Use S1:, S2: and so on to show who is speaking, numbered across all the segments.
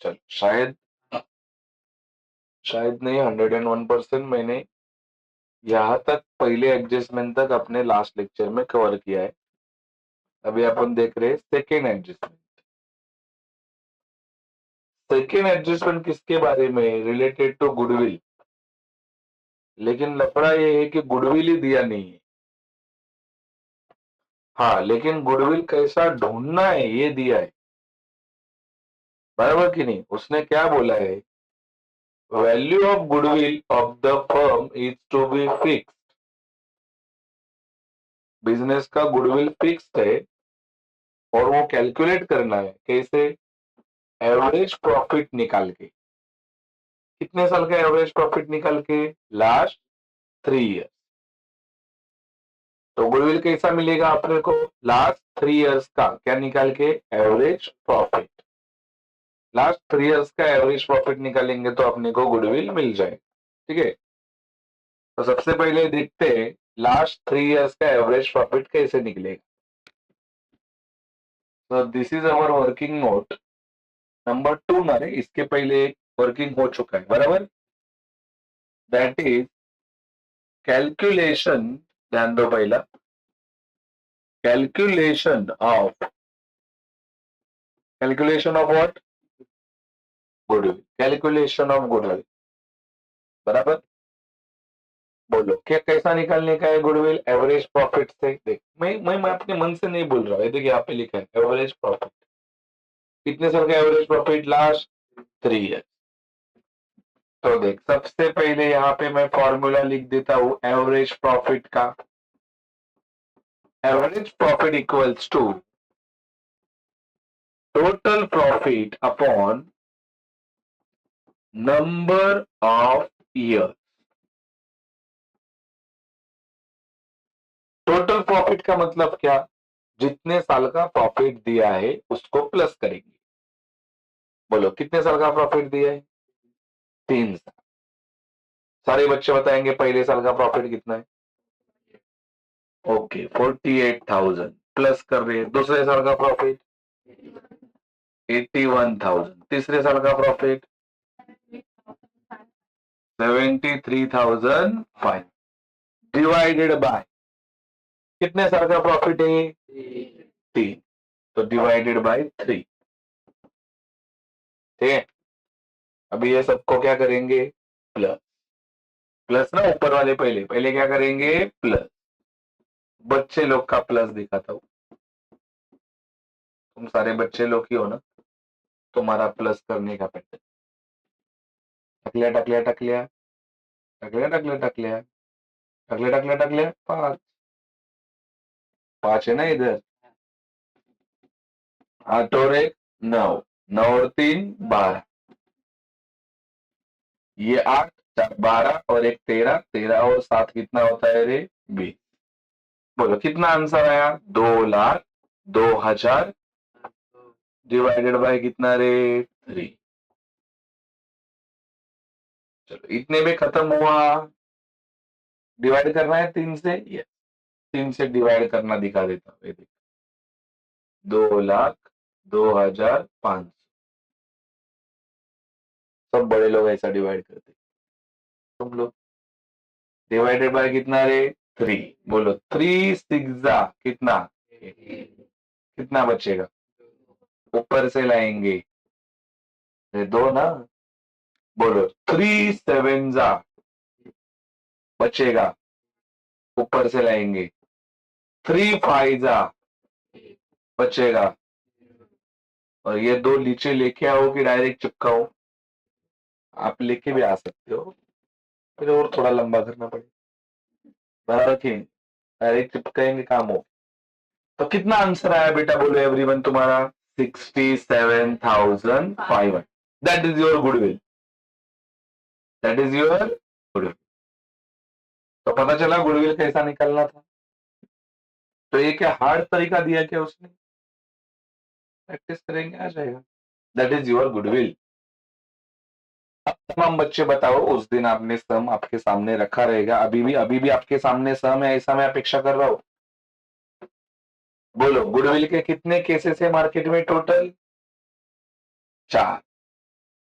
S1: चल शायद नहीं 101% मैंने यहाँ तक पहले एडजस्टमेंट तक अपने लास्ट लेक्चर में कवर किया है। अभी अपन देख रहे हैं सेकेंड एडजस्टमेंट। सेकेंड एडजस्टमेंट किसके बारे में? Related to goodwill. लेकिन लफड़ा ये है कि गुडविल ही दिया नहीं है। हाँ, लेकिन गुडविल कैसा ढूंढना है ये दिया है, बराबर कि नहीं? उसने क्या बोला है? Value of goodwill of the firm is to be fix. Business का गुडविल फिक्स्ड है और वो कैलकुलेट करना है। कैसे? एवरेज प्रॉफिट निकाल के। कितने साल का एवरेज प्रॉफिट निकाल के? Last 3 year. तो गुडविल कैसा मिलेगा अपने को? लास्ट 3 ईयर्स का क्या निकाल के? Average profit. लास्ट 3 ईयर्स का एवरेज प्रॉफिट निकालेंगे तो अपने को गुडविल मिल जाएगा। ठीक है, तो सबसे पहले देखते हैं लास्ट 3 ईयर्स का एवरेज प्रॉफिट कैसे निकलेगा। तो this is our working note number 2 ना रे, इसके पहले वर्किंग हो चुका है, बराबर? That is calculation. ध्यान दो पहला, calculation of what? Goodwill. Calculation of goodwill, बराबर? बोलो क्या कैसा निकालने का है गुडविल? एवरेज प्रॉफिट से। देख, मैं अपने मन से नहीं बोल रहा हूँ, देखिए यहाँ पे लिखा है एवरेज प्रॉफिट। कितने साल का एवरेज प्रॉफिट? Last 3 year. तो देख, सबसे पहले यहाँ पे मैं फॉर्मूला लिख देता हूँ एवरेज प्रॉफिट का। Average profit equals to total profit upon number of year. Total profit का मतलब क्या? जितने साल का प्रॉफिट दिया है उसको प्लस करेंगे। बोलो कितने साल का प्रॉफिट दिया है? 3 साल। सारे बच्चे बताएंगे पहले साल का प्रॉफिट कितना है। ओके, 48,000 प्लस कर रहे हैं। दूसरे साल का प्रॉफिट 81,000। तीसरे साल का प्रॉफिट 73,500 डिवाइडेड बाय कितने साल का प्रॉफिट है? 3। तो डिवाइडेड बाय 3। ठीक है, अभी ये सबको क्या करेंगे? प्लस। प्लस ना ऊपर वाले पहले पहले क्या करेंगे? प्लस। बच्चे लोग का प्लस दिखाता हूं। तुम सारे बच्चे लोग ही हो ना, तुम्हारा प्लस करने का पैटर्न। टकलिया टकलिया टकलिया टकलिया टकलिया टकलिया टकलिया टकलिया टकलिया 5। 5 है ना इधर। 8 और 1 9। 9 और 3 12। ये 8 4 12 और 1 13। 13 और 7 कितना होता है रे? 20। बोलो कितना आंसर आया? 2,02,000 डिवाइडेड बाय कितना रे? 3। चलो इतने में खत्म हुआ। डिवाइड करना है 3 से। यस, 3 से डिवाइड करना दिखा देता हूँ। 2,02,500। सब बड़े लोग ऐसा डिवाइड करते। तुम लोग डिवाइडेड बाय कितना रे? 3। बोलो 3 6 कितना? कितना बचेगा? ऊपर से लाएंगे 2 ना। बोलो 3 7 बचेगा, ऊपर से लाएंगे 3 5 बचेगा। और ये 2 नीचे लेके आओ कि डायरेक्ट चिपकाओ? आप लेके भी आ सकते हो, फिर और थोड़ा लंबा करना पड़ेगा, बराबर कि डायरेक्ट चिपकाएंगे काम हो। तो कितना आंसर आया बेटा? बोलो एवरीवन तुम्हारा 67,500। That is your goodwill. That is your goodwill. तो पता चला गुडविल कैसा निकलना था। तो ये क्या हार्ड तरीका दिया क्या उसने? प्रैक्टिस करेंगे आ जाएगा। That is your goodwill. अब तमाम बच्चे बताओ, उस दिन आपने सम आपके सामने रखा रहेगा, अभी भी आपके सामने सम है, ऐसा मैं अपेक्षा कर रहा हूं। बोलो गुडविल के कितने केसेस है मार्केट में? टोटल 4।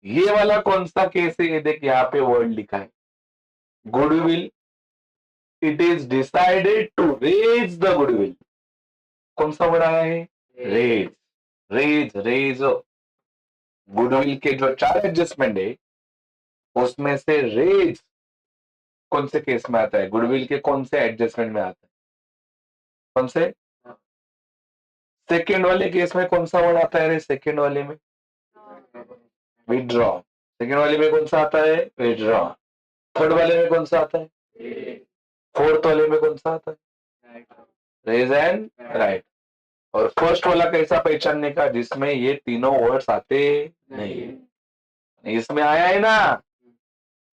S1: ये वाला कौन सा केस है? ये देख यहाँ पे वर्ड लिखा है goodwill, it is decided to raise the goodwill. कौन सा वर्ड आया है? रेज। Raise raise. गुडविल के जो 4 एडजस्टमेंट है उसमें से रेज कौन से केस में आता है? गुडविल के कौन से एडजस्टमेंट में आता है? कौन से? सेकेंड वाले केस में कौन सा वर्ड आता है रे? सेकेंड वाले में विड्रॉ। सेकेंड वाले में कौन सा आता है? विड्रॉ। थर्ड वाले में कौन सा आता है? फोर्थ वाले में कौन सा आता है? Raise and write. और फर्स्ट वाला कैसा पहचानने का? जिसमें ये तीनों वर्ड्स आते नहीं। इसमें आया है ना?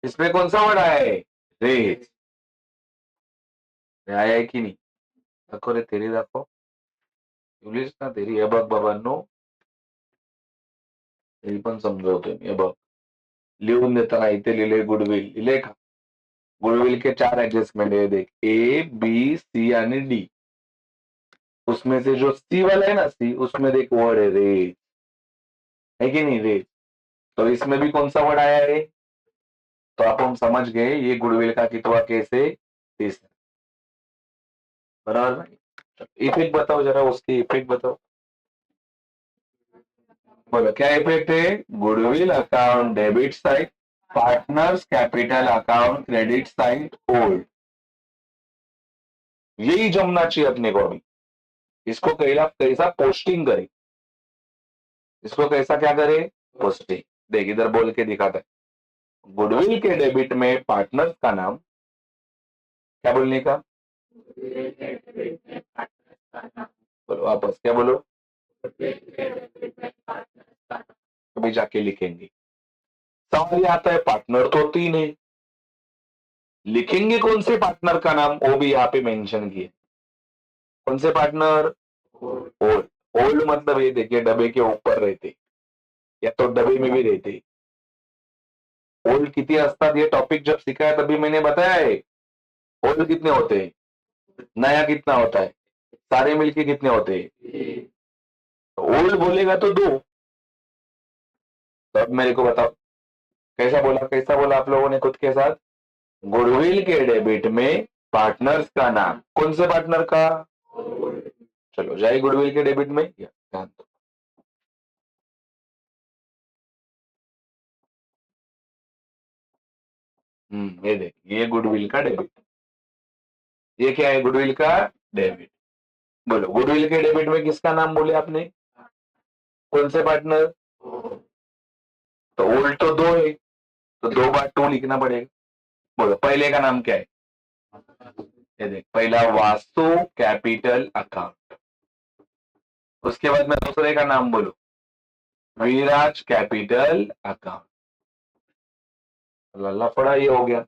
S1: इसमें कौन सा वर्ड आया है? रेज। आया है की नाही? दाखव रे, तेरी दाखव. इंग्लिश ना तेरी. हे बघ बाबांनो, तरी पण समजवतोय मी. हे बघ, लिहून देताना इथे लिहिले गुडविल. लिहिले का? गुडविल के 4 एडजस्टमेंट है. देख, ए बी सी आणि डी. उसमें से जो सी वाला है ना, सी, उसमें देख वर्ड है रेज, है कि नहीं? रेज. तो इसमें भी कौन सा वर्ड आया है? तो आप हम समझ गए ये गुडविल का कितवा केस है? तीसरा. बराबर ना? इफेक्ट बताओ जरा, उसकी इफेक्ट बताओ. बोलो क्या इफेक्ट है? Goodwill account debit side, partners capital account credit side old. यही जमना चाहिए अपने को. अभी इसको कैसा पोस्टिंग करे? इसको कैसा क्या करे? पोस्टिंग. देख इधर बोल के दिखाता है. गुडविल के डेबिट में पार्टनर्स का नाम क्या बोलने का? बोलो वापस, क्या बोलो? अभी जाके लिखेंगे. समझ में आता है? पार्टनर तो 3 है. लिखेंगे कौन से पार्टनर का नाम? वो भी यहाँ पे मेंशन किए. कौन से पार्टनर? ओल्ड. ओल्ड मतलब ये देखिए डब्बे के ऊपर रहते या तो डब्बे में भी रहते. ओल्ड कितने असतात ये टॉपिक जब सिखाया तभी मैंने बताया है. ओल्ड कितने होते हैं? नया कितना होता है? सारे मिलके कितने होते हैं? ओल्ड बोलेगा तो 2. तो अब मेरे को बताओ कैसा बोला आप लोगों ने खुद के साथ? गुडविल के डेबिट में पार्टनर्स का नाम. कौन से पार्टनर का? चलो जाए गुडविल के डेबिट में. ध्यान दो. ये देख, ये गुडविल का डेबिट. ये क्या है? गुडविल का डेबिट. बोलो गुडविल के डेबिट में किसका नाम बोले आपने? कौन से पार्टनर? तो ओल्ड तो 2 है, तो 2 बार 2 लिखना पड़ेगा. बोलो पहले का नाम क्या है? ये देख, पहला वास्तु कैपिटल अकाउंट. उसके बाद में दूसरे का नाम बोलो, विराज कैपिटल अकाउंट. लफड़ा ये हो गया.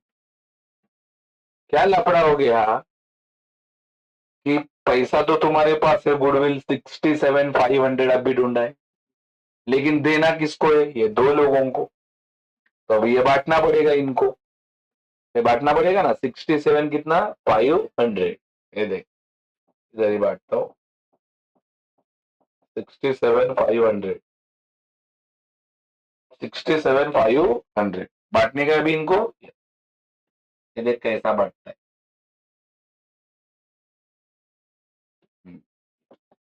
S1: क्या लफड़ा हो गया कि पैसा तो तुम्हारे पास है, गुडविल 67,500 अभी ढूंढा है, लेकिन देना किसको है? ये 2 लोगों को. तो अभी ये बांटना पड़ेगा इनको. ये बांटना पड़ेगा ना. 67 कितना? 500. ये देख, इधर ही बांटता हूँ. 67,500. 67,500 बांटने का. अभी इनको ये देख कैसा बांटता है.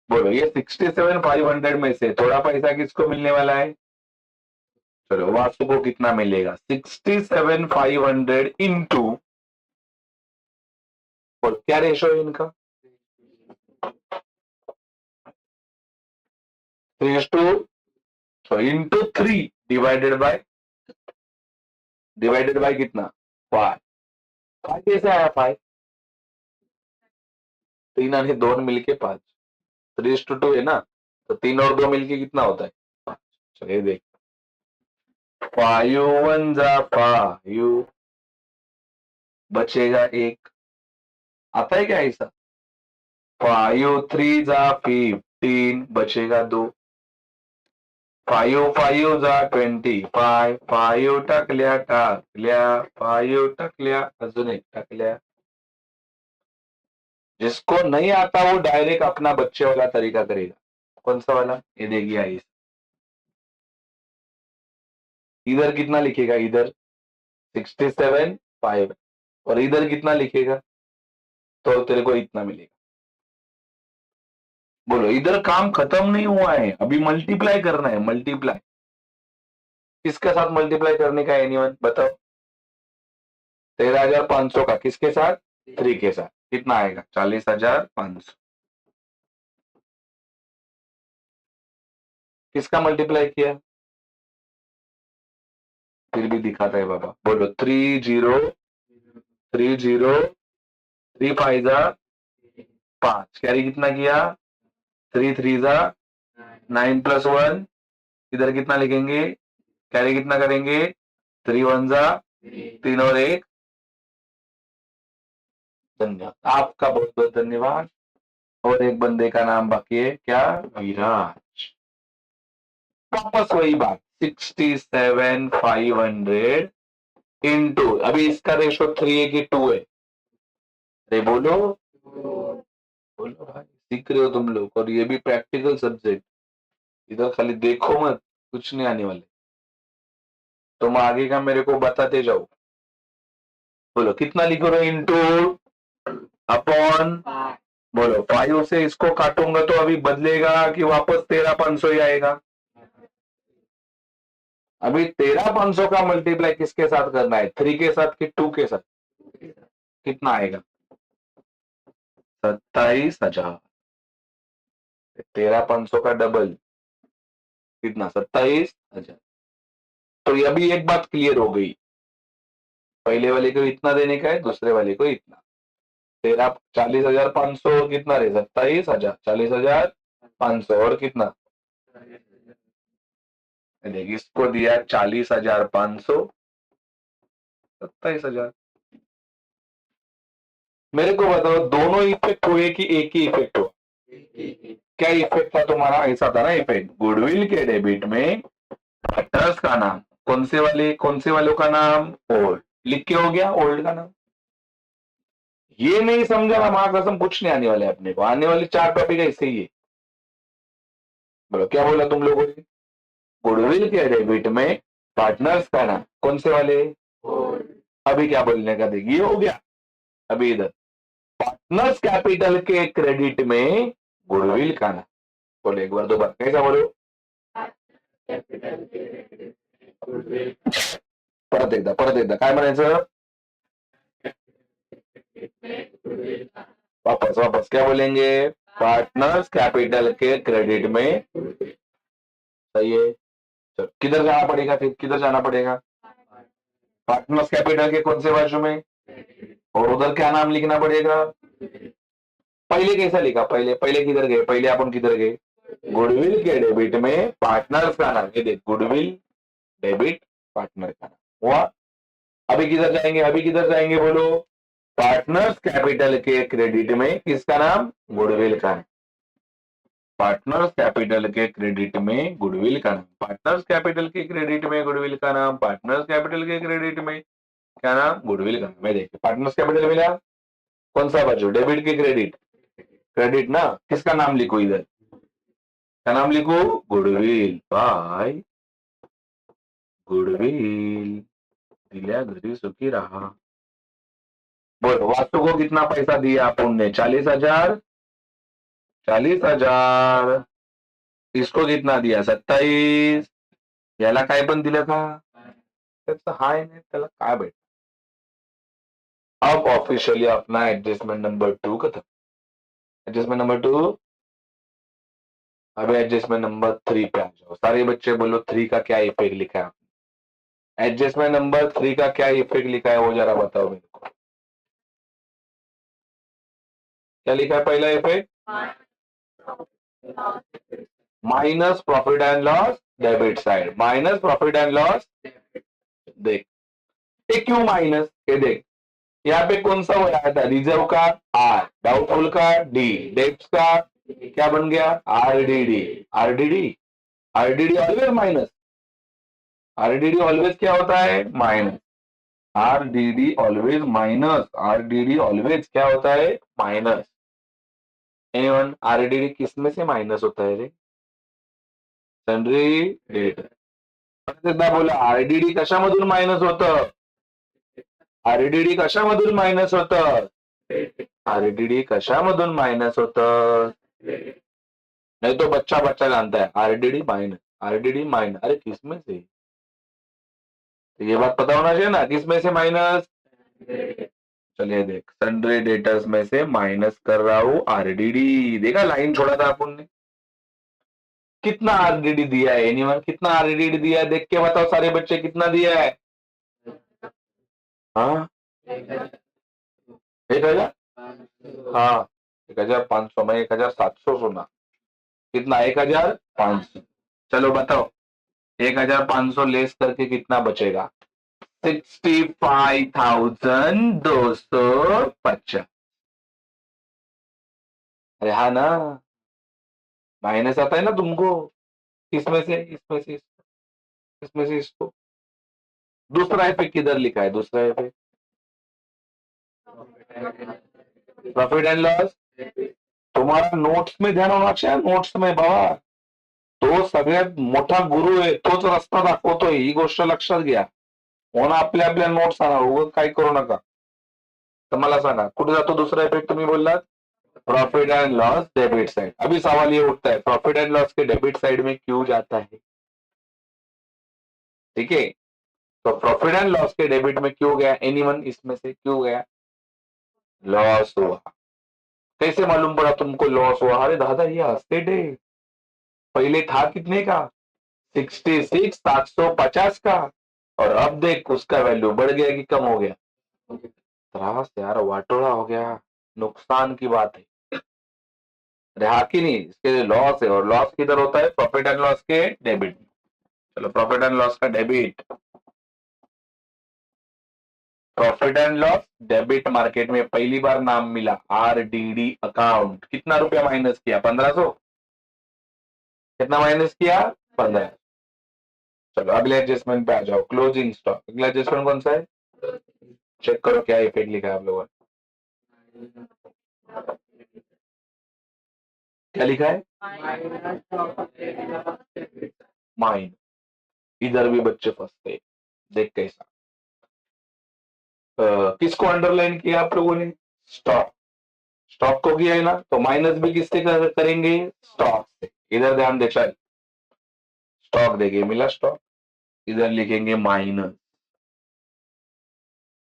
S1: बोलो ये 67,500 में से थोड़ा पैसा किसको मिलने वाला है? चलो वासु को कितना मिलेगा? 67,500 इंटू, और क्या रेशो है इनका? 3:, so इंटू 3 डिवाइडेड बाय कितना? 5. 5 कैसे आया? 5, 3 आणि 2 मिलके 5. 3:2 है ना, तो 3 और 2 मिलके कितना होता है? 5. चलिए देख, 5 1 जा 5, बचेगा 1. आता है क्या ऐसा? 5 3 जा 15, बचेगा 2. 5 5 जा 25, 5 टाकल्या 5 टाकल्या, अजून एक टाकल्या. जिसको नहीं आता वो डायरेक्ट अपना बच्चे वाला तरीका करेगा. कौन सा वाला? ये देगी आई. इधर कितना लिखेगा, इधर 67.5 और इधर कितना लिखेगा, तो तेरे को इतना मिलेगा। बोलो, इधर काम खत्म नहीं हुआ है, अभी मल्टीप्लाई करना है, मल्टीप्लाई। किसके साथ मल्टीप्लाई करने का, एनीवन बताओ। 13,500 का किसके साथ, 3 के साथ, कितना आएगा, 40,500। किसका मल्टीप्लाई किया, फिर भी दिखाता है बाबा। बोलो, 3 कैरी कितना किया, 3 3 9 + 1, इधर कितना लिखेंगे, कैरी कितना करेंगे, 3 1 3 और 1। धन्यवाद, आपका बहुत बहुत धन्यवाद। और एक बंदे का नाम बाकी है, क्या, विराज। वापस वही बात, 67,500 इंटू, अभी इसका रेशो 3 है कि 2 है, अरे बोलो बोलो भाई, सीख रहे हो तुम लोग, और ये भी प्रैक्टिकल सब्जेक्ट, इधर खाली देखो मत, कुछ नहीं आने वाले, तुम आगे का मेरे को बताते जाओ। बोलो कितना लिखो रहे, इंटू अपॉन, बोलो 5 से इसको काटूंगा तो अभी बदलेगा कि वापस 13,500 ही आएगा। अभी 13,500 का मल्टीप्लाई किसके साथ करना है, 3 के साथ कि 2 के साथ, कितना आएगा, 27,000। 13,500 का डबल कितना, 27,000। तो ये अभी एक बात क्लियर हो गई, पहले वाले को इतना देने का है, दूसरे वाले को इतना। 40,500 कितना रहे, 27,000, 40,500 और कितना, देखिए इसको दिया 40,500, 27,000। मेरे को बताओ, दोनों इफेक्ट हुए कि एक ही इफेक्ट हुआ, क्या इफेक्ट था तुम्हारा, ऐसा था ना इफेक्ट, गुडविल के डेबिट में पार्टनर्स का नाम, कौन से वालों का नाम, ओल्ड, लिख के हो गया ओल्ड का नाम। ये नहीं समझा ना, मां कसम कुछ नहीं आने वाले अपने को, आने वाले 4 टॉपिक ऐसे ही है। बोलो क्या बोला तुम लोगों ने, गुडविल के डेबिट में पार्टनर्स का नाम, कौन से वाले, अभी क्या बोलने का, देखिए ये हो गया। अभी इधर पार्टनर्स कैपिटल के क्रेडिट में गुडविल का नाम, बोलो एक बार दो बार, कैसा बोलो, परत एकदा काय म्हणायचं, वापस वापस क्या बोलेंगे, पार्टनर्स कैपिटल के क्रेडिट में, सही है। चलो किधर जाना पड़ेगा, फिर किधर जाना पड़ेगा, पार्टनर्स कैपिटल के कौन से बाजू में, और उधर क्या नाम लिखना पड़ेगा, पहले कैसा लिखा, पहले पहले किधर गए, पहले अपन किधर गए, गुडविल के डेबिट में पार्टनर्स का नाम, ये देख गुडविल डेबिट पार्टनर का नाम हुआ। अभी किधर जाएंगे, अभी किधर जाएंगे बोलो, पार्टनर्स कैपिटल के क्रेडिट में किसका नाम, गुडविल का नाम, पार्टनर्स कैपिटल के क्रेडिट में गुडविल का नाम, पार्टनर्स कैपिटल के क्रेडिट में गुडविल का नाम, पार्टनर्स कैपिटल के क्रेडिट में क्या नाम, गुडविल का नाम। मैं देखिए पार्टनर्स कैपिटल मिला, कौन सा बाजू, डेबिट की क्रेडिट, क्रेडिट ना, किसका नाम लिखो, इधर क्या नाम लिखो, गुडविल बाय गुडविल, दिल्या घरी सुखी रहा। बोलो वास्तु को कितना पैसा दिया अपन ने, 40,000, 40,000, इसको कितना दिया, 27, याला काय पण दिलं का, त्याचं हाय नाही, त्याला काय भेट। अब ऑफिशियली अपना एडजस्टमेंट नंबर 2 खत्म, एडजस्टमेंट नंबर 2। अब एडजस्टमेंट नंबर 3 पे आ जाओ, सारे बच्चे बोलो 3 का क्या इफेक्ट लिखा है, एडजस्टमेंट नंबर 3 का क्या इफेक्ट लिखा है वो जरा बताओ मेरे को, क्या लिखा है पहला effect, minus profit and loss debit side, minus profit and loss, देख ये क्यों माइनस, ये देख यहाँ पे कौन सा हो रहा था, रिजर्व का आर, डाउटफुल का डी, डेब्ट का क्या बन गया, RDD, RDD, RDD always minus, RDD always क्या होता है, minus, RDD always minus, RDD always क्या होता है, माइनस। एवन आरडीडी किस में से माइनस होता है रे, सन्ड्री डेट, एकदा बोला, आरडीडी कशामधून मायनस होतं? आरडीडी कशामधून मायनस होतं? आरडीडी कशामधून मायनस होतं? नहीं तो बच्चा बच्चा जानता है आरडीडी माइनस, आरडीडी माइनस, अरे किसमें से? तो ये बात पता होना चाहिए ना, किसमें से माइनस? चलिए देख, सन्ड्री डेटर्स में से माइनस कर रहा हूं आरडीडी। देखा लाइन छोड़ा था अपन ने। कितना आरडीडी दिया है एनीवन? कितना आरडीडी दिया है? देख के बताओ सारे बच्चे, कितना दिया है? हाँ 1000। हाँ 1500, मैं 1700 सुना। कितना? 1500। चलो बताओ 1500 लेस करके कितना बचेगा? 65,250। अरे हाँ ना, माइनस आता है ना तुमको। इसमें से, इसमें से इसको, इसमें से इसको। दूसरा इफेक्ट किधर लिखा है? दूसरा इफेक्ट प्रॉफिट एंड लॉस। तुम्हारा नोट्स में ध्यान होना चाहिए, नोट्स में बाबा। तो सगळ्यात मोठा गुरु आहे, तोच रस्ता दाखवतोय, ही गोष्ट लक्षात घ्या. म्हणून आपल्या आपल्या नोट्स आणा, उगाच काही करू नका. तर मला सांगा कुठे जातो दूसरा इफेक्ट? तुम्ही बोललात profit and loss debit side. अभी सवाल ये उठता है, प्रॉफिट एंड लॉस के डेबिट साइड में क्यों जाता है? ठीक है, तो प्रॉफिट एंड लॉस के डेबिट में क्यों गया? एनीवन इसमें से क्यों गया? लॉस हुआ। कैसे मालूम पड़ा तुमको लॉस हुआ? अरे दादा ये हंसते डे, पहले था कितने का? 66,750 का, और अब देख उसका वैल्यू बढ़ गया कि कम हो गया? त्रास यार, वाटोड़ा हो गया, नुकसान की बात है। रहा कि नहीं, इसके लॉस है, और लॉस किधर होता है? प्रॉफिट एंड लॉस के डेबिट। चलो प्रॉफिट एंड लॉस का debit, profit and loss debit market में पहली बार नाम मिला आरडीडी अकाउंट। कितना रुपया माइनस किया? 1500। कितना माइनस किया? 15। चलो अगले एडजस्टमेंट पे आ जाओ, क्लोजिंग स्टॉक। अगला एडजस्टमेंट कौन सा है? चेक करो क्या इफेक्ट लिखा है आप लोगों ने। क्या लिखा है? माइन। इधर भी बच्चे फंसते, देख कैसा। किसको अंडरलाइन किया आप लोगों ने? स्टॉक। स्टॉक को किया है ना, तो माइनस भी किससे करेंगे? स्टॉक से। इधर ध्यान दे, चल स्टॉक देंगे, मिला स्टॉक, इधर लिखेंगे माइनस।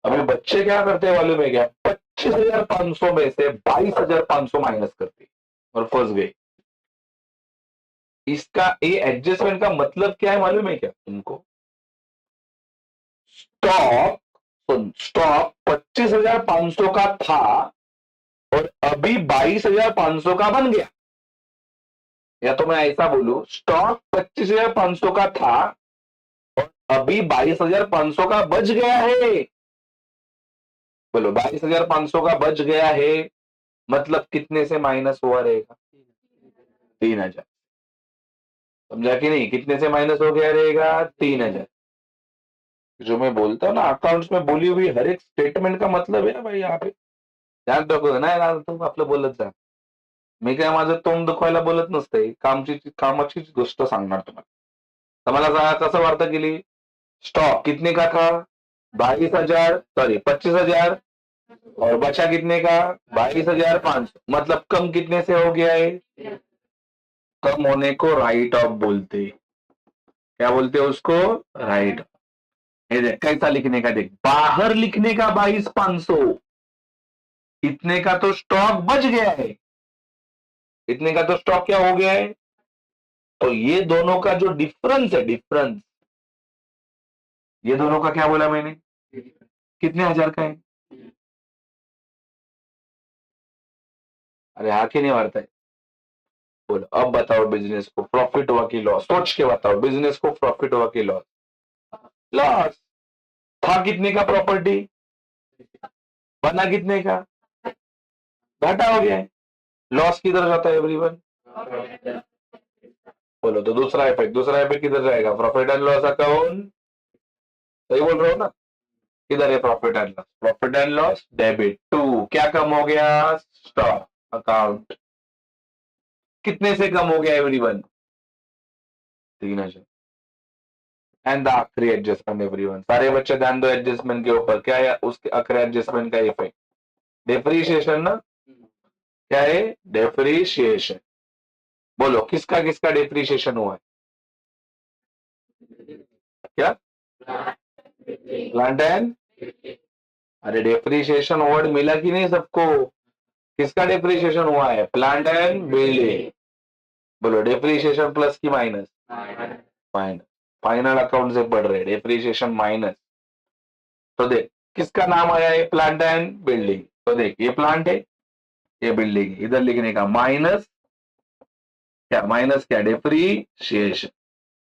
S1: अभी बच्चे क्या करते हैं मालूम है क्या? 25,500 में से 22,500 माइनस करते और फंस गए। इसका ये एडजस्टमेंट का मतलब क्या है मालूम है क्या तुमको? स्टॉक, सुन, स्टॉक 25,500 का था और अभी 22,500 का बन गया। या तो मैं ऐसा बोलूं, स्टॉक 25,500 का था और अभी 22,500 का बच गया है। बोलो 22,500 का बच गया है, मतलब कितने से माइनस हुआ रहेगा? 3,000। समझा कि नहीं? कितने से माइनस हो गया रहेगा? 3,000। जो मैं बोलता हूँ ना, अकाउंट्स में बोली हुई हर एक स्टेटमेंट का मतलब है ना भाई, यहाँ पे ध्यान रखो ना यार, तू आपलं बोलत जा. मी काय माझं तोंड दुखवायला बोलत नसते, कामाचीच गोष्ट सांगणार तुम्हाला. तर मला सांगा कसं वार्ता केली? स्टॉक कितने का था? 22,000, सॉरी 25,000, और बचा कितने का? 22,500। मतलब कम कितने से हो गया है? कम होने को राइट ऑफ बोलते। क्या बोलते हैं उसको? राइट। ये देख कैसा लिखने का, देख बाहर लिखने का 22,500, इतने का तो स्टॉक बच गया है, इतने का तो स्टॉक क्या हो गया है? तो ये दोनों का जो डिफरेंस है, डिफरेंस, ये दोनों का क्या बोला मैंने? कितने हजार का है? अरे आके नहीं मारता है। बोलो अब बताओ, बिजनेस को प्रॉफिट हुआ कि लॉस? सोच के बताओ, बिजनेस को प्रॉफिट हुआ कि लॉस? लॉस। था कितने का प्रॉपर्टी? बना कितने का? घाटा हो गया है। लॉस किधर जाता है एवरीवन? बोलो तो दूसरा इफेक्ट, दूसरा इफेक्ट किधर जाएगा? Profit and loss account. सही बोल रहे हो ना? किधर है profit and loss? Profit and loss debit to, क्या कम हो गया? Stock account. कितने से कम हो गया एवरीवन? 3,000। एंड द आखिरी एडजस्टमेंट एवरीवन। सारे बच्चे ध्यान दो एडजस्टमेंट के ऊपर। क्या है उसके आखिरी एडजस्टमेंट का इफेक्ट? डिप्रीशिएशन ना। क्या है? डिप्रीशिएशन। बोलो किसका किसका डिप्रीशिएशन हुआ है? क्या? प्लांट एंड, अरे डिप्रीशिएशन वर्ड मिला कि नहीं सबको? किसका डिप्रीशिएशन हुआ है? Plant and building. बोलो डिप्रीशिएशन प्लस की माइनस? माइनस। फाइनल अकाउंट से पढ़ रहे, डिप्रीशिएशन माइनस। तो देख किसका नाम आया है? Plant and building. तो देख ये प्लांट है, ये बिल्डिंग है। इधर लिखने का माइनस क्या? माइनस क्या? डिप्रीशिएशन।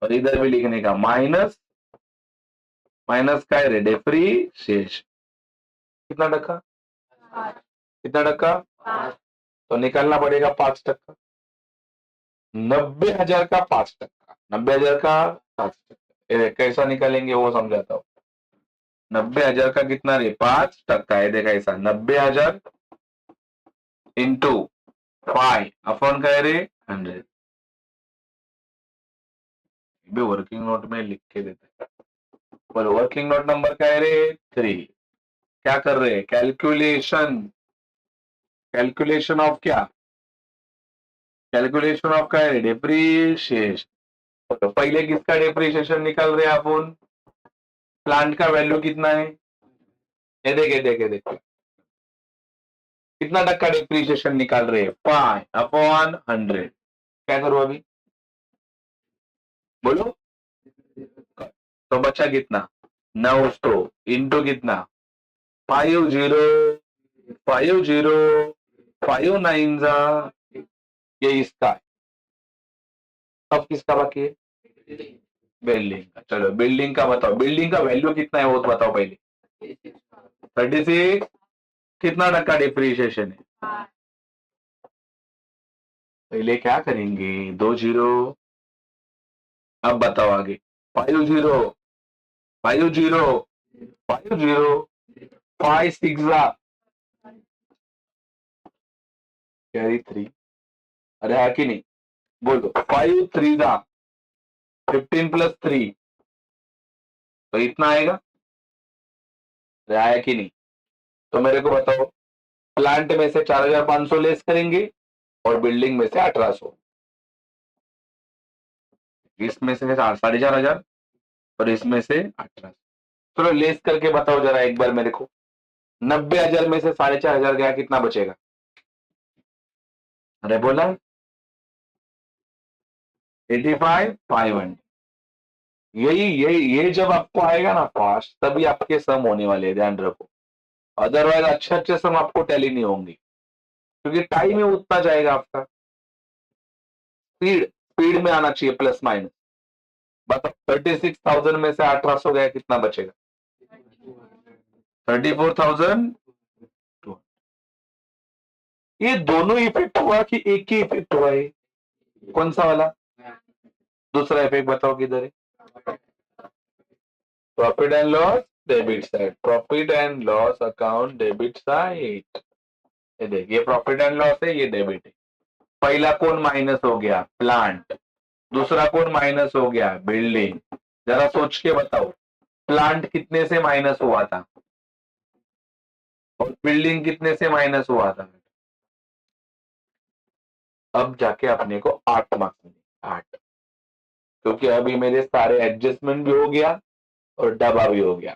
S1: और इधर भी लिखने का माइनस, माइनस का है रे? डिप्रीशिएशन। कितना टक्का? कितना टक्का? तो निकालना पड़ेगा 5%। 90,000 का 5%। 90,000 का 5%। ये कैसा निकालेंगे वो समझाता हूँ। 90,000 का कितना रे? 5%। है देखा ऐसा 90,000 इंटू 5 अपॉन क्या है रे? 100। भी वर्किंग नोट में लिख के देते हैं। बोलो वर्किंग नोट नंबर क्या है रे? 3। क्या कर रहे हैं? कैलकुलेशन। कैलकुलेशन ऑफ क्या? कैलकुलेशन ऑफ क्या है? डिप्रीशिएशन। तो पहले किसका डिप्रीशिएशन निकाल रहे हैं अपन? प्लांट का वैल्यू कितना है? ये देख ये देख ये देख। कितना टक्का डिप्रीशिएशन निकाल रहे हैं? 5 अपॉन 100। क्या करूं अभी? बोलो। तो बचा कितना? 900 इंटू कितना? 50, 50, 5 9 जा। ये इसका है। अब किसका बाकी है? बिल्डिंग का। चलो बिल्डिंग का बताओ। बिल्डिंग का वैल्यू कितना है वो तो बताओ पहले। 36। कितना टक्का डिप्रीशिएशन है? पहले क्या करेंगे? 2 जीरो। अब बताओ आगे। 50, 50, 50, 5 6 कैरी 3। अरे है कि नहीं? बोलो 5 3 15 प्लस 3 तो इतना आएगा। अरे आया कि नहीं? तो मेरे को बताओ प्लांट में से 4,500 लेस करेंगे और बिल्डिंग में से 1,800। इसमें से 4,500 और इसमें से 1,800। चलो लेस करके बताओ जरा एक बार मेरे को। 90,000 में से 4,500 गया, कितना बचेगा? अरे बोला 85,500। यही यही ये जब आपको आएगा ना फास्ट, तभी आपके सम होने वाले हैं, ध्यान रखो। अदरवाइज अच्छे अच्छे सम आपको टैली नहीं होंगे, क्योंकि टाइम ही उतना जाएगा आपका। स्पीड स्पीड में आना चाहिए प्लस माइनस। बताओ 36,000 में से 1,800 गया, कितना बचेगा? 34,000। ये दोनों इफेक्ट हुआ कि एक ही इफेक्ट हुआ है? कौन सा वाला? दूसरा इफेक्ट बताओ किधर है? Profit and loss debit side. Profit and loss account debit side. ये देखिए प्रॉफिट एंड लॉस है, ये डेबिट है। पहला कौन माइनस हो गया? प्लांट। दूसरा कौन माइनस हो गया? बिल्डिंग। जरा सोच के बताओ प्लांट कितने से माइनस हुआ था और बिल्डिंग कितने से माइनस हुआ था? अब जाके अपने को 8 मार्क्स मिले। 8। क्योंकि अभी मेरे सारे एडजस्टमेंट भी हो गया और डबा भी हो गया।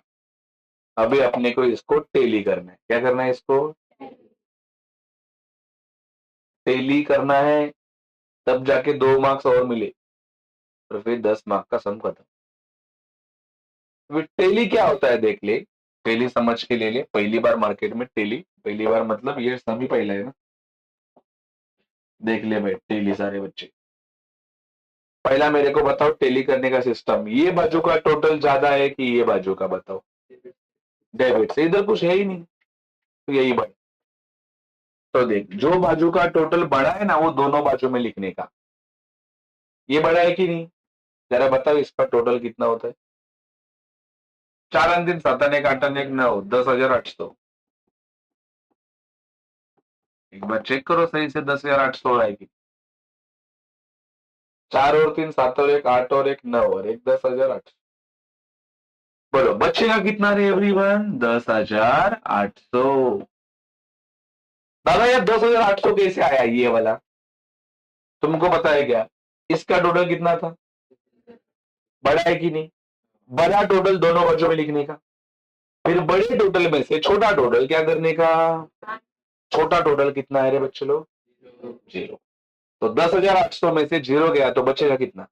S1: अभी अपने को इसको टेली करना है। क्या करना है? इसको टेली करना है, तब जाके 2 मार्क्स और मिले और फिर 10 मार्क का सम खत्म। टेली क्या होता है देख ले। टेली समझ के ले ले। पहली बार मार्केट में टेली, पहली बार मतलब ये सम ही पहला है ना। देख ले भाई टेली सारे बच्चे। पहला मेरे को बताओ टेली करने का सिस्टम। ये बाजू का टोटल ज्यादा है कि ये बाजू का? बताओ। डेबिट से इधर कुछ है ही नहीं, तो यही बड़ा। तो देख जो बाजू का टोटल बड़ा है ना वो दोनों बाजू में लिखने का। ये बड़ा है कि नहीं? जरा बताओ इसका टोटल कितना होता है? 4 आणि 3 7 आणि 1 8 आणि 1 9 10,800। एक बार चेक करो सही से 10,800 आएगी। 4 और 3 7 और 1 8 और 1 9 और 1 10,800। बोलो बचेगा कितना रे एवरीवन? 10,800। दादा यार 10,800 कैसे आया ये वाला? तुमको पता है क्या इसका टोटल कितना था? बड़ा है कि नहीं? बड़ा टोटल दोनों बच्चों में लिखने का, फिर बड़े टोटल में से छोटा टोटल क्या करने का? छोटा टोटल कितना है रे बच्चे लोग? 0। तो 10,800 में से 0 गया तो बचेगा कितना?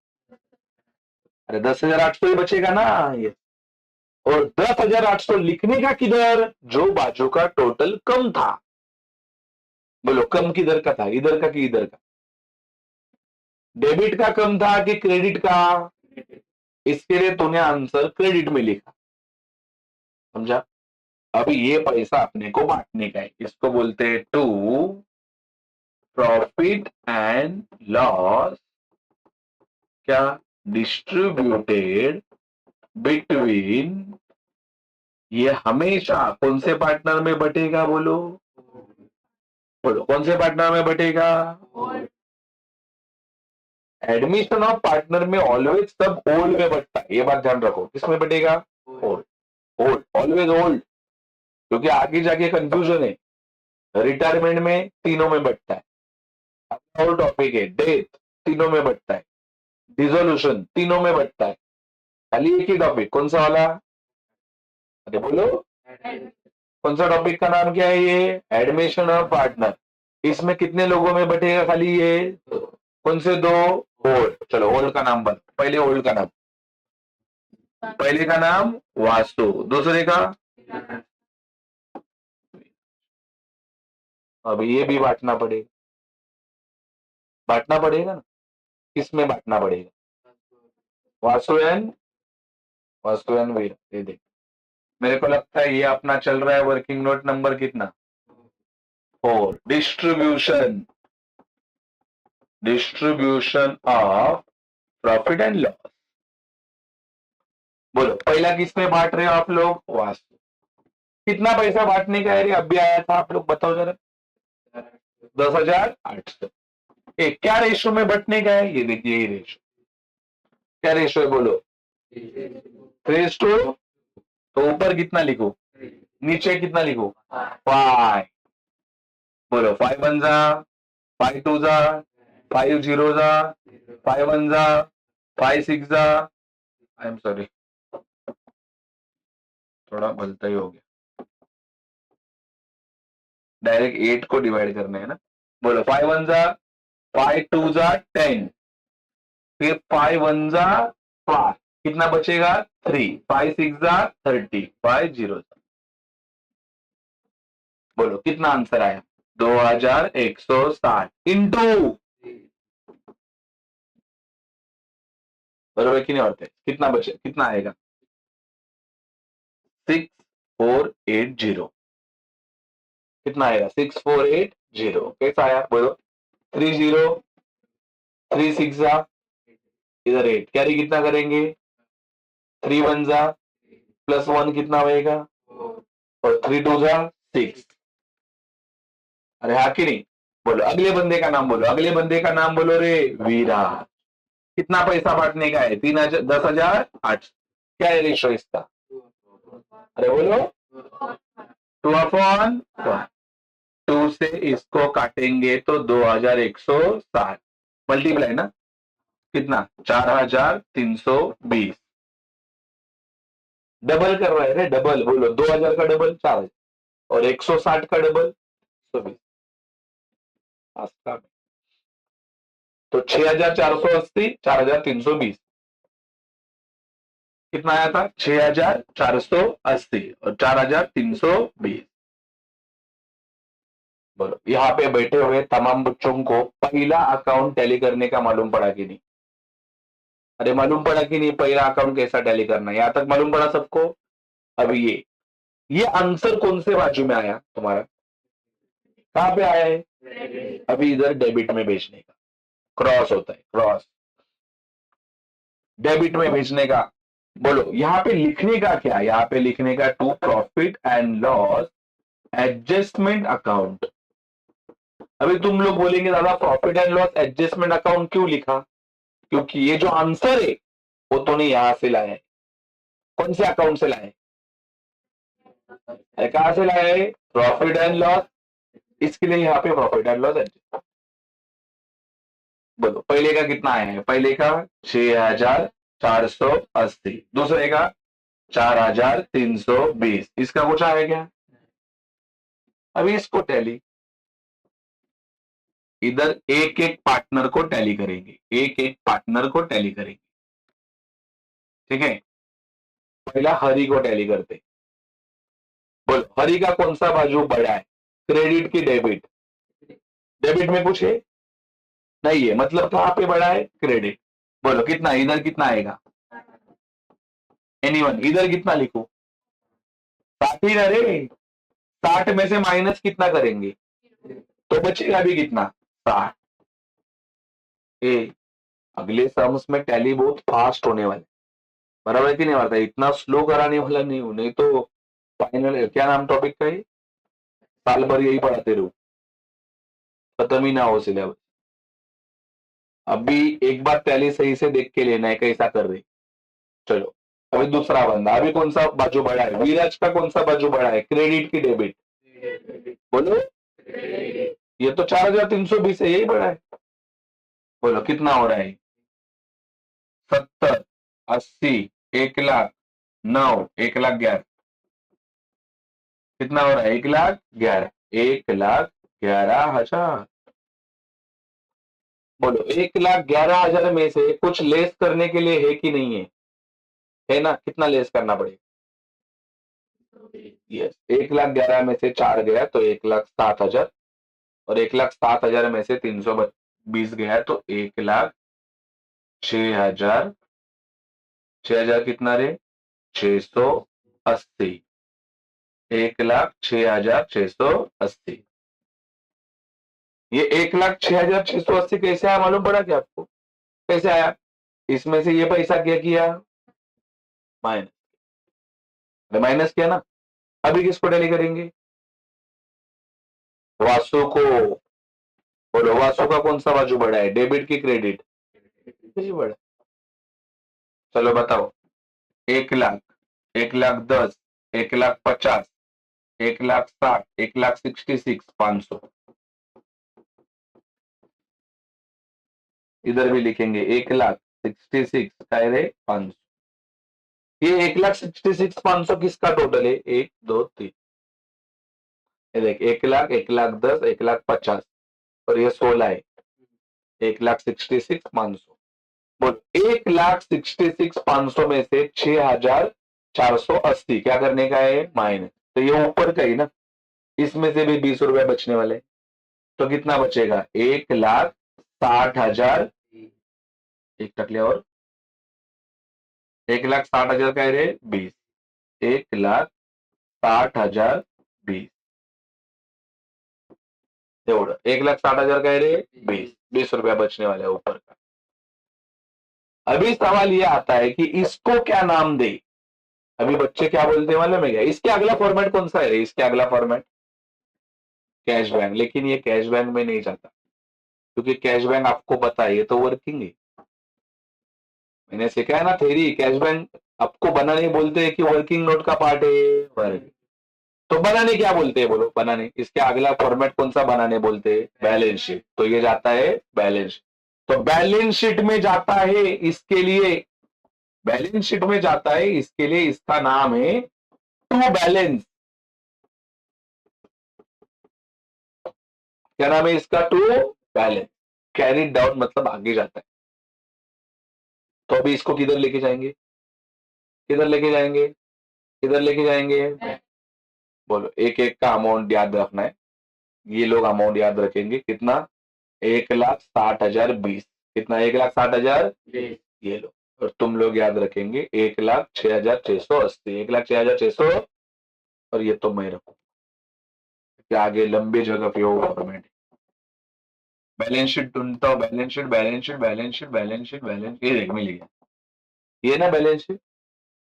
S1: अरे 10,800 ही बचेगा ना ये। और 10,800 लिखने का किधर? जो बाजू का टोटल कम था। बोलो कम किधर का था? इधर का कि इधर का? डेबिट का कम था कि क्रेडिट का? इसके लिए तूने आंसर क्रेडिट में लिखा, समझा? अभी ये पैसा अपने को बांटने का है, इसको बोलते हैं टू प्रॉफिट एंड लॉस क्या डिस्ट्रीब्यूटेड बिटवीन। ये हमेशा कौन से पार्टनर में बटेगा? बोलो बोलो कौन से पार्टनर में बटेगा? एडमिशन ऑफ पार्टनर में ऑलवेज सब ओल्ड में बटता है, ये बात ध्यान रखो। किसमें बटेगा? ओल्ड। ओल्ड ऑलवेज ओल्ड, क्योंकि आगे जाके कंफ्यूजन है। रिटायरमेंट में तीनों में बटता है, और टॉपिक है डेथ तीनों में बटता है, डिसोल्यूशन तीनों में बटता है। खाली एक ही टॉपिक कौन सा वाला? अरे बोलो कौन सा टॉपिक का नाम क्या है? ये एडमिशन ऑफ पार्टनर। इसमें कितने लोगों में बटेगा? खाली ये कौन से दो? ओल्ड। चलो ओल्ड का नाम बता, पहले ओल्ड का नाम। पहले का नाम वास्तु, दूसरे का? अब ये भी बांटना पड़ेगा, बांटना पड़ेगा ना। किसमें बांटना पड़ेगा? वास्तु एन वीर। ये देख मेरे को लगता है ये अपना चल रहा है वर्किंग नोट नंबर कितना? 4। Distribution of profit and loss. बोलो पहला किसमें बांट रहे हो आप लोग? वास्तु। कितना पैसा बांटने का है? अभी आया था, आप लोग बताओ जरा। 10,800। क्या रेशो में बंटने का है? ये देखिए ये रेशो। क्या रेशो है? बोलो 3:2। तो ऊपर कितना लिखो? नीचे कितना लिखो? 5। बोलो 5 1 जा, 5 2 जा, 5 0 जा, 5 1 जा, 5 6 जा। आई एम सॉरी, थोड़ा भलता ही हो गया। डायरेक्ट 8 को डिवाइड करना है ना। बोलो 5 1 जा, 5 2 जा 10, फिर 5 1 जा 5, कितना बचेगा? 3, 5 6 जा 30, 5 0 जा। बोलो कितना आंसर आया? 2,160 इंटू, बरोबर कि नहीं होते? कितना बचे? कितना आएगा? 6480। कितना आएगा? 6480। कैसा आया? बोलो 30, 3 6 जा, इधर 8, कैरी कितना करेंगे? 3 1 जा प्लस 1 कितना होएगा? और 3 2 जा 6। अरे हाँ कि नहीं? बोलो अगले बंदे का नाम बोलो, अगले बंदे का नाम बोलो रे वीरा। कितना पैसा बांटने का है? 10,800। क्या है रेशो इसका? अरे बोलो 2/1। 2 से इसको काटेंगे तो 2,160 मल्टीप्लाई ना, कितना? 4,320। डबल कर रहे हैं रे, डबल। बोलो 2,000 का डबल 4,000 और 160 का डबल 120। तो 6,480, 4,320 कितना आया था? 6,480 और 4,320। बोलो यहाँ पे बैठे हुए तमाम बच्चों को पहला अकाउंट टैली करने का मालूम पड़ा कि नहीं? अरे मालूम पड़ा कि नहीं? पहला अकाउंट कैसा टैली करना है, यहां तक मालूम पड़ा सबको? अब ये आंसर कौन से बाजू में आया तुम्हारा? कहां पे आया है? अभी इधर डेबिट में भेजने का, क्रॉस होता है, क्रॉस डेबिट में भेजने का। बोलो यहाँ पे लिखने का क्या? यहाँ पे लिखने का to profit and loss adjustment account. अभी तुम लोग बोलेंगे दादा profit and loss adjustment account क्यों लिखा? क्योंकि ये जो आंसर है वो तो नहीं यहां से लाया है। कौन से अकाउंट से लाए? कहां से लाए? Profit and loss. इसके लिए यहाँ पे प्रॉफिट एंड लॉस एंट्री। बोलो पहले का कितना आया है? पहले का 6480, दूसरे का 4320, इसका कुछ आया क्या? अभी इसको टैली, इधर एक एक पार्टनर को टैली करेंगे, एक एक पार्टनर को टैली करेंगे, ठीक है। पहला हरि को टैली करते। बोलो हरि का कौन सा बाजू बड़ा है, क्रेडिट की डेबिट? डेबिट में कुछ है नहीं है, मतलब कहां पे बड़ा है? क्रेडिट। बोलो कितना, इधर कितना आएगा? एनीवन, इधर कितना लिखो? 60 ही ना रे, 60 में से माइनस कितना करेंगे तो बचेगा भी कितना? 60। ए अगले सम्स में टैली बहुत फास्ट होने वाले, बराबर है कि नहीं? वाला इतना स्लो कराने वाला नहीं हूं, नहीं तो फाइनल क्या नाम टॉपिक का है, साल भर यही पढ़ाते रहो, खत्म ही ना हो सिलेबस। अभी एक बार टैली सही से देख के लेना है कैसा कर रहे। चलो अभी दूसरा बंदा, अभी कौन सा बाजू बड़ा है? विराज का कौन सा बाजू बड़ा है, क्रेडिट की डेबिट? बोलो ये तो 4320 है, यही बड़ा है। बोलो कितना हो रहा है? 70, 80, 1,00,000, 9, 1,11,000, कितना हो रहा है? 1,11,000, 1,11,000। बोलो 1,11,000 में से कुछ लेस करने के लिए है कि नहीं है? है ना? कितना लेस करना पड़ेगा? यस, 1,11,000 में से 4 गया तो 1,07,000, और 1,07,000 में से 320 गया तो 1,06,000। 6,000 कितना रे? 680। 1,06,680। ये 1,06,680 कैसे आया मालूम पड़ा क्या आपको? कैसे आया? इसमें से ये पैसा क्या किया? माइनस। माइनस किया ना। अभी किसको टैली करेंगे? वासु को। बोलो वासु का कौन सा बाजू बड़ा है, डेबिट की क्रेडिट? बड़ा। चलो बताओ, 1,00,000, 1,10,000, 1,50,000, 1,60,000, 1,66,000, 500। इधर भी लिखेंगे 1,66,000 का रे 500। ये 1,66,500 किसका टोटल है? 1 2 3, ये देख 1,00,000, 1,10,000, 1,50,000 और ये 16 है, 1,66,500। बोल 1,66,500 में से 6,480 क्या करने का है? माइनस। तो ये ऊपर का ही ना, इसमें से भी 20 रुपए बचने वाले, तो कितना बचेगा? 1,60,000। एक टकले और 1,60,000 का है रे 20, 1,60,000 20, एवढं 1,60,000 का है रे 20 रुपया बचने वाले ऊपर का। अभी सवाल ये आता है कि इसको क्या नाम दे। अभी बच्चे क्या बोलते हैं मालूम है क्या? इसके अगला फॉर्मेट कौन सा है? इसके अगला फॉर्मेट कैश बैंक, लेकिन ये कैश बैंक में नहीं जाता, क्योंकि कैश बैंक आपको पता है ये तो वर्किंग है। मैंने सिखाया ना थेरी, कैश बैंक आपको बनाने बोलते हैं कि वर्किंग नोट का पार्ट है वर्क। तो बनाने क्या बोलते हैं बोलो? बनाने, इसके अगला फॉर्मेट कौन सा बनाने बोलते हैं? Balance sheet. तो ये जाता है बैलेंस, तो बैलेंस शीट में जाता है, इसके लिए बैलेंस शीट में जाता है, इसके लिए इसका नाम है टू बैलेंस। क्या नाम है इसका? To balance. कैरी डाउन मतलब आगे जाता है। तो अभी इसको किधर लेके जाएंगे? किधर लेके जाएंगे? किधर लेके जाएंगे? बोलो एक एक का अमाउंट याद रखना है। ये लोग अमाउंट याद रखेंगे कितना? 1,60,020। कितना? 1,60,000 ये लो। और तुम लोग याद रखेंगे 1,06,680, 1,06,600। और ये तो मैं रखू कि आगे लंबे जगह पे हो गवर्नमेंट। बैलेंस शीट ढूंढता हूँ, balance sheet, balance sheet, balance sheet, balance sheet, balance, ये देख मिल गया। ये ना बैलेंस शीट,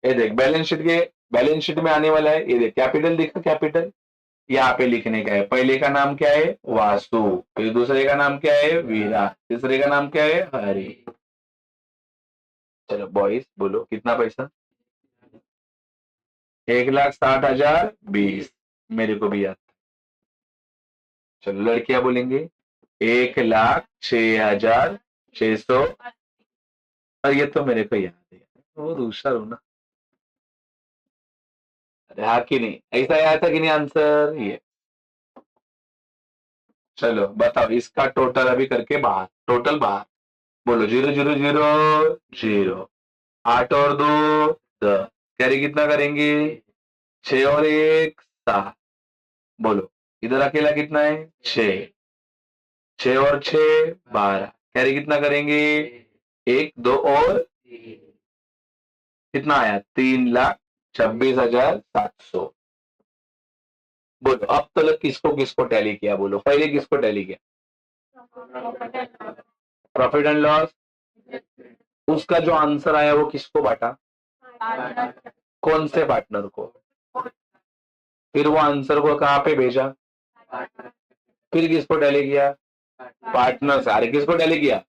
S1: ये देख बैलेंस शीट के, बैलेंस शीट में आने वाला है, ये देख कैपिटल दिखा, कैपिटल यहाँ पे लिखने का है। पहले का नाम क्या है? वासु। फिर दूसरे का नाम क्या है? वीरा। तीसरे का नाम क्या है? हरि। चलो बॉयज बोलो कितना पैसा? 1,60,000 20, मेरे को भी याद था। चलो लड़कियां बोलेंगे 1,06,600, और ये तो मेरे को याद है, वो दूसरा रो ना। अरे हाँ कि नहीं, ऐसा याद था कि नहीं आंसर ये। चलो बताओ इसका टोटल अभी करके बाहर, टोटल बाहर बोलो, 0,0,0,0, 8 और 2 10, कैरी कितना करेंगे, 6 और 1 7, बोलो इधर अकेला कितना है 6, 6 और 6 12, कैरी कितना करेंगे 1 2 और कितना आया 3,26,700। बोलो अब तक किसको किसको टैली किया, बोलो पहले किसको टैली किया, प्रॉफिट एंड लॉस, उसका जो आंसर आया वो किसको बांटा, कौन से पार्टनर को, फिर वो आंसर को कहाँ पे भेजा, फिर किसको टैली किया, पार्टनर्स, अरे किसको टैली किया,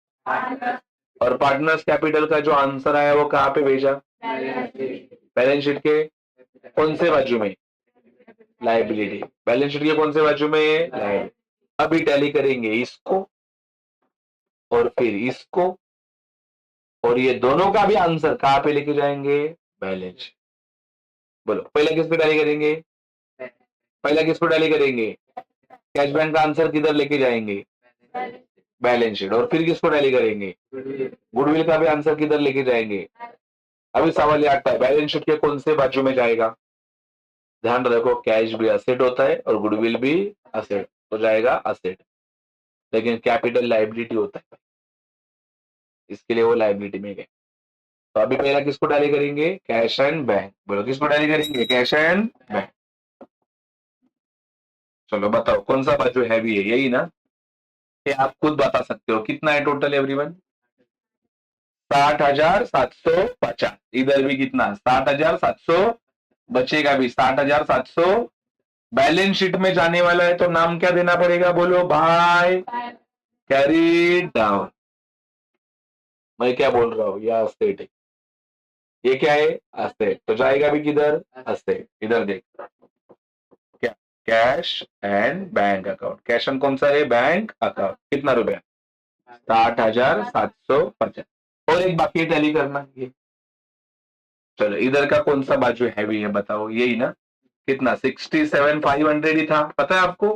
S1: और पार्टनर्स कैपिटल का जो आंसर आया वो कहाँ पे भेजा, बैलेंस शीट के कौन से बाजू में, लाइबिलिटी, बैलेंस शीट के कौन से बाजू में, लाइबिलिटी। अभी टैली करेंगे इसको और फिर इसको, और ये दोनों का भी आंसर कहाँ पे लेके जाएंगे, बैलेंस शीट। बोलो पहले किस पे टैली करेंगे, पहले किस पे टैली करेंगे, कैश बैंक का आंसर किधर लेके जाएंगे, बैलेंस शीट, और फिर किसको टैली करेंगे, गुडविल का भी आंसर किधर लेके जाएंगे। अभी सवाल ये आता है बैलेंस शीट के कौन से बाजू में जाएगा, ध्यान रखो कैश भी असेट होता है और गुडविल भी असेट, तो जाएगा असेट, लेकिन कैपिटल लाइबिलिटी होता है, इसके लिए वो लाइबिलिटी में गए। तो अभी पहला किसको टैली करेंगे, कैश एंड बैंक, बोलो किसको टैली करेंगे, कैश एंड बैंक। चलो बताओ कौन सा बाजू हैवी है, यही ना, ये आप खुद बता सकते हो कितना है टोटल एवरीवन, 60,750, इधर भी कितना 60,700, बचेगा भी 60,700, बैलेंस शीट में जाने वाला है तो नाम क्या देना पड़ेगा, बोलो बाय कैरी डाउन। मैं क्या बोल रहा हूँ, यह असेट है, ये क्या है असेट, तो जाएगा भी किधर असेट, इधर देख क्या, cash and bank account, cash and कौन सा है, बैंक अकाउंट, कितना रुपया 60,750, और एक बाकी टैली करना ये। चलो इधर का कौन सा बाजू हैवी है बताओ, यही ना, कितना 67,500 ही था, पता है आपको,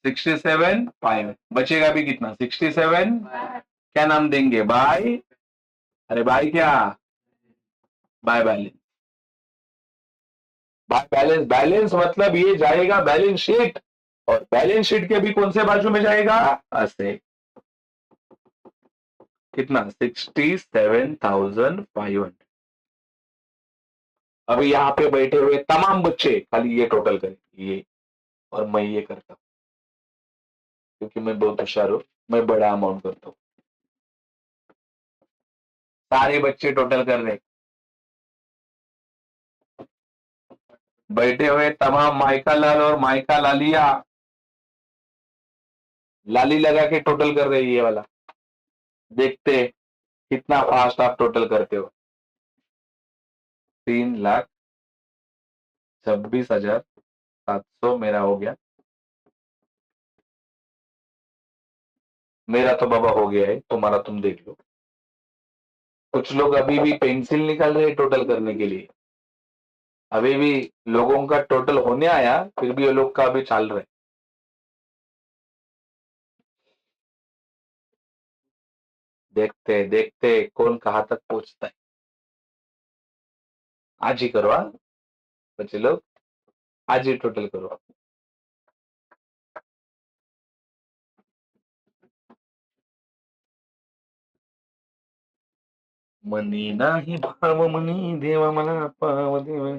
S1: 67,500, बचेगा भी कितना 67, क्या नाम देंगे बाय, अरे बाय क्या, by balance, by balance, balance मतलब ये जाएगा बैलेंस शीट, और बैलेंस शीट के भी कौन से बाजू में जाएगा, ऐसे, कितना 67,500। अभी यहाँ पे बैठे हुए तमाम बच्चे खाली ये टोटल करें ये, और मैं ये करता हूँ क्योंकि मैं बहुत होशियार हूँ, मैं बड़ा अमाउंट करता हूँ, सारे बच्चे टोटल कर रहे, बैठे हुए तमाम माइका लाल और माइका लालिया, लाली लगा के टोटल कर रहे ये वाला, देखते कितना फास्ट आप टोटल करते हो, 3,26,700 मेरा हो गया, मेरा तो बाबा हो गया है, तुम्हारा तुम देख लो। कुछ लोग अभी भी पेंसिल निकाल रहे हैं टोटल करने के लिए, अभी भी लोगों का टोटल होने आया, फिर भी ये लोग का अभी चल रहा है। देखते देखते कौन कहाँ तक पहुंचता है, आज ही करो हाँ बच्चे लोग, आज ही टोटल करो। मनी नाही भाव मनी देवा मला पाव देवा,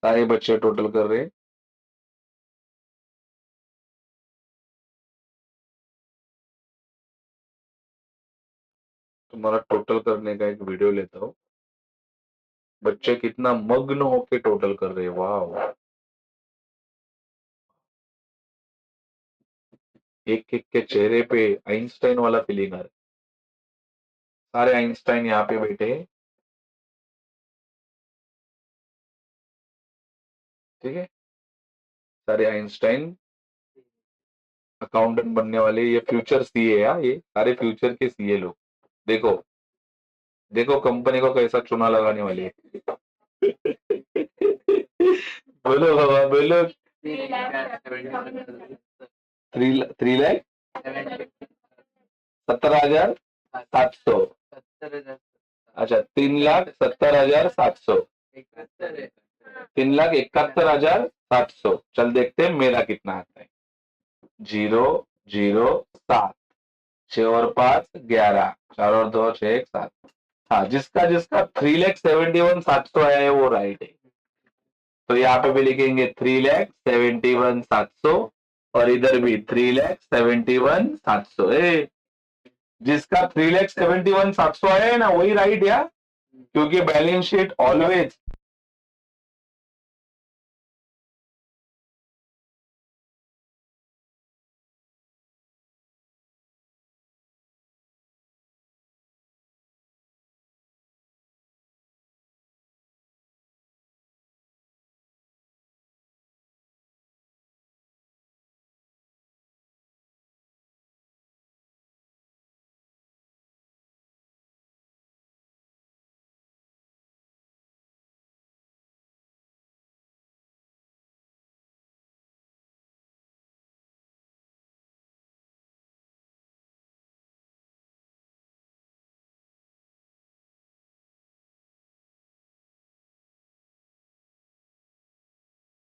S1: सारे बच्चे टोटल कर रहे हैं। तुम्हारा टोटल करने का एक वीडियो लेता हूँ, बच्चे कितना मग्न होके टोटल कर रहे हैं, वाह, एक एक के चेहरे पे आइंस्टाइन वाला फीलिंग आ रहा है, सारे आइंस्टाइन यहाँ पे बैठे हैं, ठीक है, सारे आइंस्टाइन अकाउंटेंट बनने वाले, ये फ्यूचर सीए है, ये सारे फ्यूचर के सीए लोग। देखो देखो कंपनी को कैसा चुना लगाने वाले है। बोलो बाबा बोलो। 3,70,700। अच्छा 3,70,700। 3,71,700। चल देखते हैं मेरा कितना आता है। 0,0,7। 6 और 5 11, 4 और 2 6 1 7। हाँ, जिसका जिसका 3,71,700 आया है वो राइट है। तो यहाँ पे भी लिखेंगे 3,71,700 और इधर भी 3,71,700। जिसका 3,71,700 आया है ना वही राइट, या क्योंकि बैलेंस शीट ऑलवेज